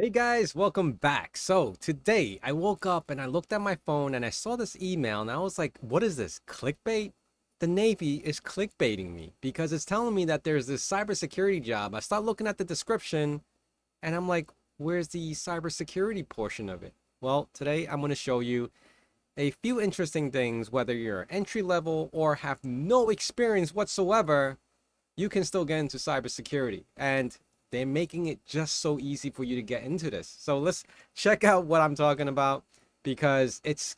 Hey guys, welcome back. So today I woke up and I looked at my phone and I saw this email and I was like, what is this? Clickbait? The Navy is clickbaiting me because it's telling me that there's this cybersecurity job. I start looking at the description and I'm like, where's the cybersecurity portion of it? Well, today I'm going to show you a few interesting things, whether you're entry level or have no experience whatsoever, you can still get into cybersecurity. And they're making it just so easy for you to get into this. So let's check out what I'm talking about because it's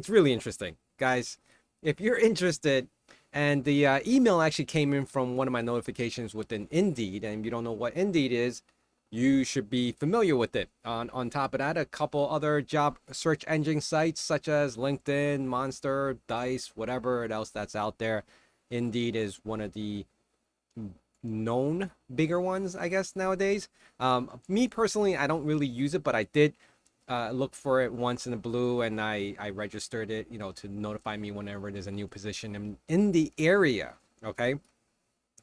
really interesting, guys. If you're interested, and the email actually came in from one of my notifications within Indeed, and if you don't know what Indeed is, you should be familiar with it. On top of that, a couple other job search engine sites such as LinkedIn, Monster, Dice, whatever else that's out there. Indeed is one of the known bigger ones, I guess, nowadays. Me personally, I don't really use it, but I did look for it once in the blue, and I registered it, to notify me whenever there's a new position in the area. Okay,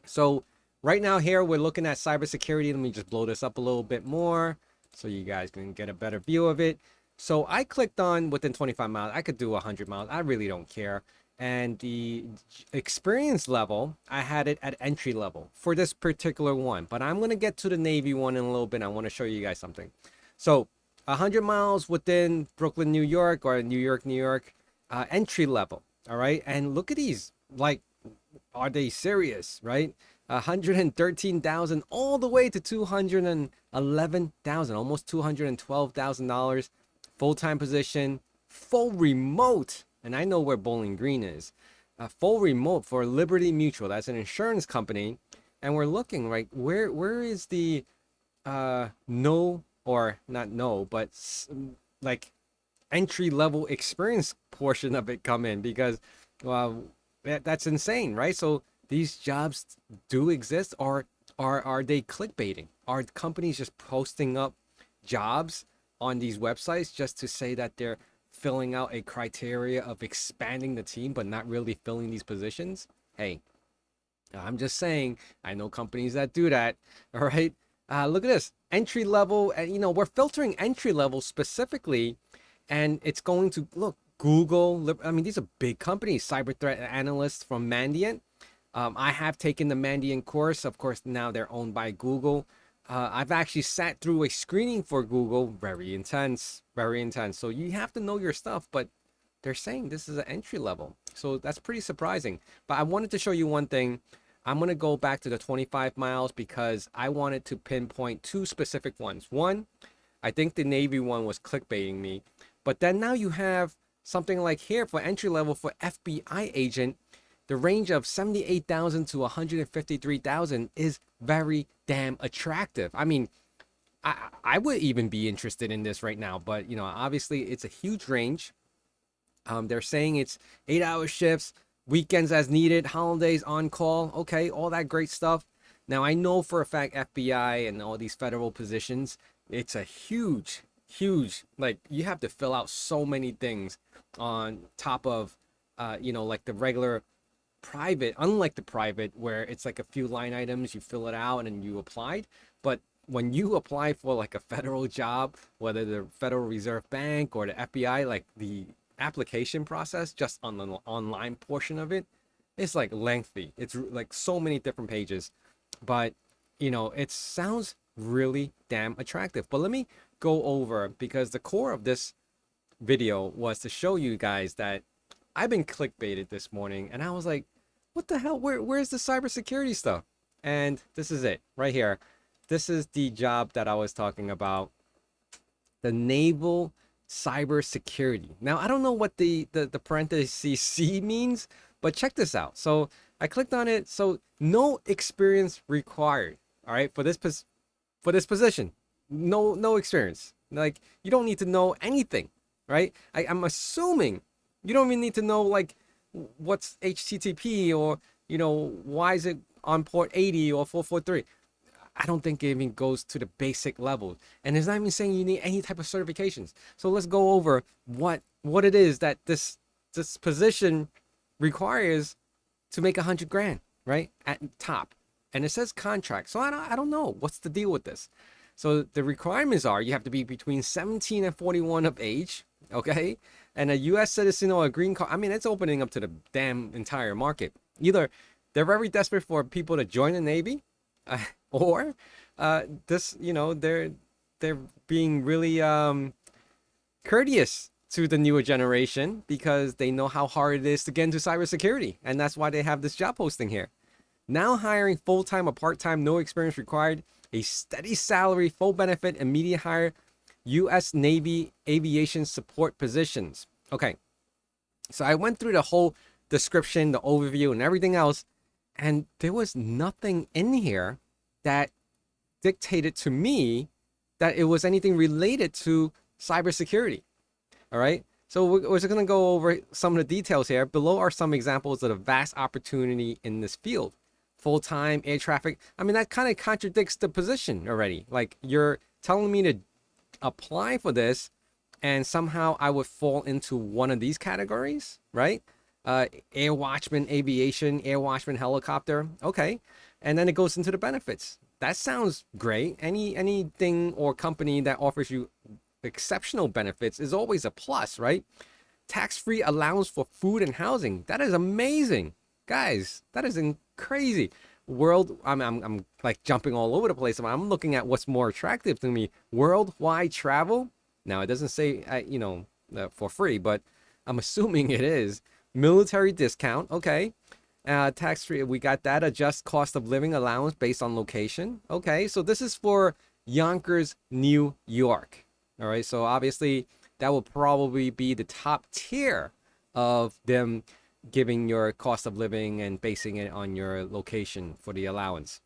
so right now here we're looking at cybersecurity. Let me just blow this up a little bit more so you guys can get a better view of it. So I clicked on within 25 miles. I could do 100 miles. I really don't care. And the experience level, I had it at entry level for this particular one. But I'm going to get to the Navy one in a little bit. I want to show you guys something. So 100 miles within Brooklyn, New York, or New York, New York, entry level. All right. And look at these. Like, are they serious, right? 113,000 all the way to 211,000, almost $212,000, full-time position, full remote. And I know where Bowling Green is. Full remote for Liberty Mutual. That's an insurance company. And we're looking, right, where is the no, or not no, but like entry level experience portion of it come in? Because that's insane, right? So these jobs do exist, or are they clickbaiting? Are companies just posting up jobs on these websites just to say that they're filling out a criteria of expanding the team, but not really filling these positions? Hey, I'm just saying, I know companies that do that. All right. Look at this entry level. And, we're filtering entry level specifically, and it's going to look Google. I mean, these are big companies, cyber threat analysts from Mandiant. I have taken the Mandiant course. Of course, now they're owned by Google. I've actually sat through a screening for Google. Very intense, very intense. So you have to know your stuff, but they're saying this is an entry level. So that's pretty surprising. But I wanted to show you one thing. I'm going to go back to the 25 miles because I wanted to pinpoint two specific ones. One, I think the Navy one was clickbaiting me. But then now you have something like here for entry level for FBI agent. The range of 78,000 to 153,000 is very damn attractive. I mean, I would even be interested in this right now, but obviously it's a huge range. They're saying it's 8-hour shifts, weekends as needed, holidays on call. Okay, all that great stuff. Now I know for a fact FBI and all these federal positions, it's a huge, like you have to fill out so many things on top of, like the regular private, unlike the private where it's like a few line items, you fill it out and you applied. But when you apply for like a federal job, whether the Federal Reserve Bank or the FBI, like the application process just on the online portion of it, it's like lengthy. It's like so many different pages, but it sounds really damn attractive. But let me go over, because the core of this video was to show you guys that I've been clickbaited this morning, and I was like, what the hell? Where's the cybersecurity stuff? And this is it right here. This is the job that I was talking about, the Naval Cybersecurity. Now, I don't know what the parentheses C means, but check this out. So I clicked on it. So no experience required. All right, for this position, no experience. Like, you don't need to know anything, right? I'm assuming you don't even need to know like what's HTTP, or why is it on port 80 or 443. I don't think it even goes to the basic level, and it's not even saying you need any type of certifications. So let's go over what it is that this position requires to make 100 grand, right, at top. And it says contract, so I don't know what's the deal with this. So the requirements are you have to be between 17 and 41 of age, okay? And a U.S. citizen or a green card. I mean, it's opening up to the damn entire market. Either they're very desperate for people to join the Navy, or this, they're being really courteous to the newer generation because they know how hard it is to get into cybersecurity, and that's why they have this job posting here. Now hiring full-time or part-time, no experience required, a steady salary, full benefit, immediate hire, U.S. Navy aviation support positions. Okay, so I went through the whole description, the overview, and everything else, and there was nothing in here that dictated to me that it was anything related to cybersecurity. All right. So we're just going to go over some of the details here. Below are some examples of the vast opportunity in this field. Full-time air traffic. I mean, that kind of contradicts the position already. Like, you're telling me to apply for this and somehow I would fall into one of these categories, right? Air watchman, aviation, air watchman, helicopter. Okay. And then it goes into the benefits. That sounds great. Anything or company that offers you exceptional benefits is always a plus, right? Tax-free allowance for food and housing. That is amazing, guys. That is crazy. I'm like jumping all over the place. I'm looking at what's more attractive to me. Worldwide travel. Now it doesn't say for free, but I'm assuming it is. Military discount. Okay. Tax-free. We got that. Adjust cost of living allowance based on location. Okay. So this is for Yonkers, New York. All right, so obviously that will probably be the top tier of them giving your cost of living and basing it on your location for the allowance.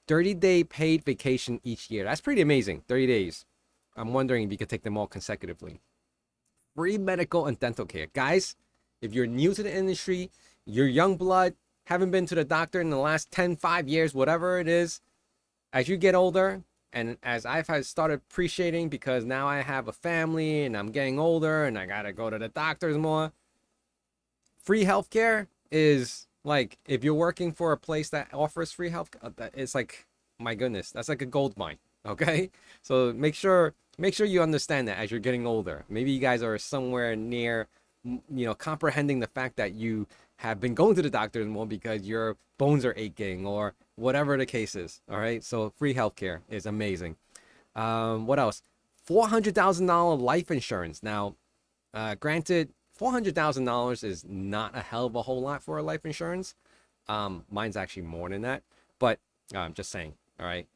30-day paid vacation each year. That's pretty amazing. 30 days. I'm wondering if you could take them all consecutively. Free medical and dental care. Guys, if you're new to the industry, you're young blood, haven't been to the doctor in the last 10, 5 years, whatever it is, as you get older, and as I've started appreciating, because now I have a family and I'm getting older and I gotta go to the doctors more, free healthcare is like, if you're working for a place that offers free health, it's like, my goodness, that's like a gold mine. Okay, so make sure you understand that as you're getting older. Maybe you guys are somewhere near, comprehending the fact that you have been going to the doctors more because your bones are aching or whatever the case is. All right, so free healthcare is amazing. What else? $400,000 life insurance. Now, granted, $400,000 is not a hell of a whole lot for a life insurance. Mine's actually more than that, but I'm just saying. All right,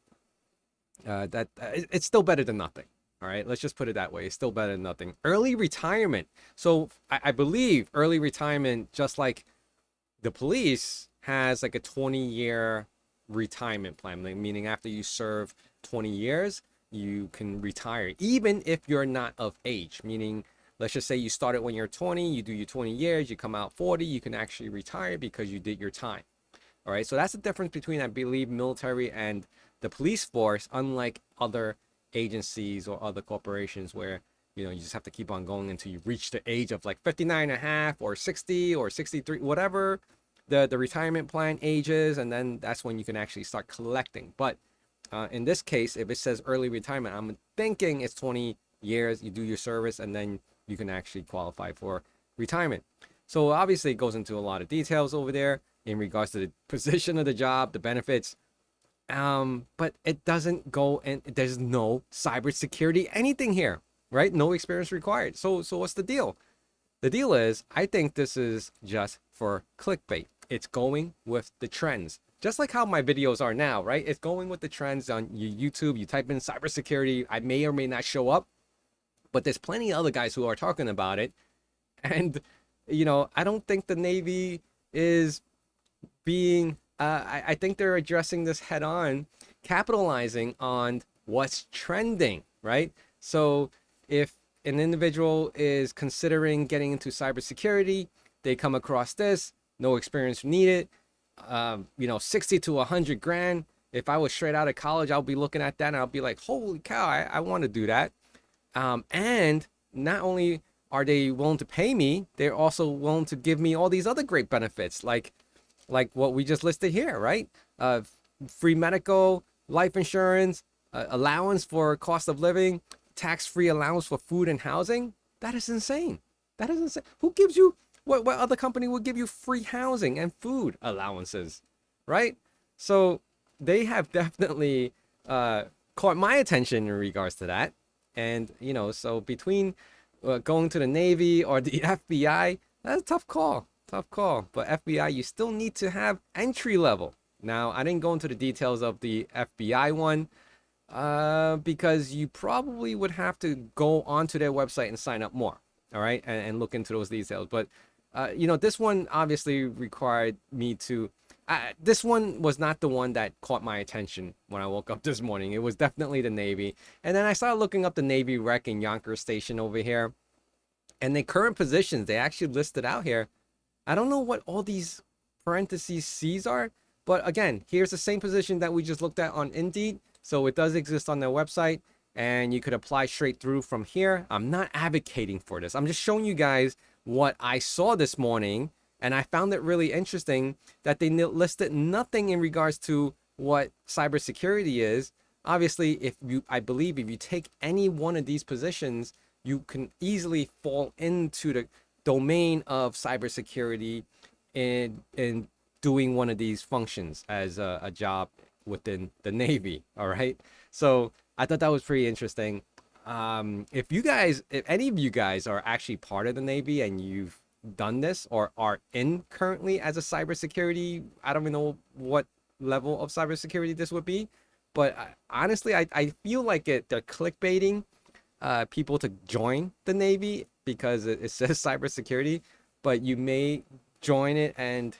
it's still better than nothing. All right, let's just put it that way. It's still better than nothing. Early retirement. So I believe early retirement, just like the police, has like a 20-year retirement plan, meaning after you serve 20 years, you can retire, even if you're not of age. Meaning, let's just say you started when you're 20, you do your 20 years, you come out 40, you can actually retire because you did your time. All right, so that's the difference between, I believe, military and the police force, unlike other agencies or other corporations where you just have to keep on going until you reach the age of like 59 and a half or 60 or 63, whatever the retirement plan age is, and then that's when you can actually start collecting. But in this case, if it says early retirement, I'm thinking it's 20 years, you do your service, and then you can actually qualify for retirement. So obviously it goes into a lot of details over there in regards to the position of the job, the benefits, but it doesn't go, and there's no cybersecurity anything here, right? No experience required. So what's the deal? The deal is, I think this is just for clickbait. It's going with the trends, just like how my videos are now, right? It's going with the trends on your YouTube. You type in cybersecurity, I may or may not show up, but there's plenty of other guys who are talking about it. And I don't think the Navy is being I think they're addressing this head on, capitalizing on what's trending, right? So if an individual is considering getting into cybersecurity, they come across this, no experience needed, 60 to 100 grand. If I was straight out of college, I'll be looking at that and I'll be like, holy cow, I want to do that. And not only are they willing to pay me, they're also willing to give me all these other great benefits, like what we just listed here, right? Free medical, life insurance, allowance for cost of living, tax-free allowance for food and housing. That is insane. That is insane. Who gives you, what other company would give you free housing and food allowances, right? So they have definitely caught my attention in regards to that. And, so between going to the Navy or the FBI, that's a tough call. Tough call. But FBI, you still need to have entry level. Now, I didn't go into the details of the FBI one because you probably would have to go onto their website and sign up more. All right. And look into those details. But, this one obviously required me to. This one was not the one that caught my attention when I woke up this morning. It was definitely the Navy. And then I started looking up the Navy rec in Yonkers Station over here. And the current positions, they actually listed out here. I don't know what all these parentheses C's are. But again, here's the same position that we just looked at on Indeed. So it does exist on their website. And you could apply straight through from here. I'm not advocating for this. I'm just showing you guys what I saw this morning. And I found it really interesting that they listed nothing in regards to what cybersecurity is. Obviously, I believe if you take any one of these positions, you can easily fall into the domain of cybersecurity in doing one of these functions as a job within the Navy. All right. So I thought that was pretty interesting. If any of you guys are actually part of the Navy and you've done this or are in currently as a cybersecurity, I don't even know what level of cybersecurity this would be, but honestly, I feel like they're clickbaiting people to join the Navy because it says cybersecurity, but you may join it and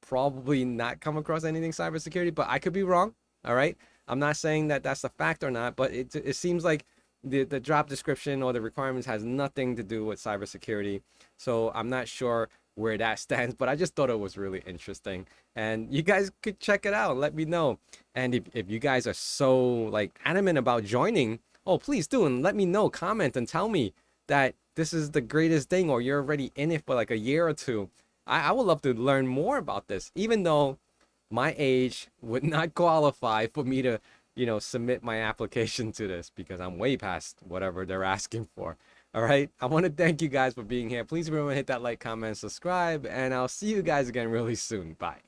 probably not come across anything cybersecurity, but I could be wrong. All right. I'm not saying that that's a fact or not, but it seems like the job description or the requirements has nothing to do with cybersecurity. So I'm not sure where that stands, but I just thought it was really interesting. And you guys could check it out and let me know. And if you guys are so like adamant about joining, oh, please do. And let me know, comment and tell me that this is the greatest thing or you're already in it for like a year or two. I would love to learn more about this, even though my age would not qualify for me to submit my application to this because I'm way past whatever they're asking for. All right. I want to thank you guys for being here. Please remember to hit that like, comment, subscribe, and I'll see you guys again really soon. Bye.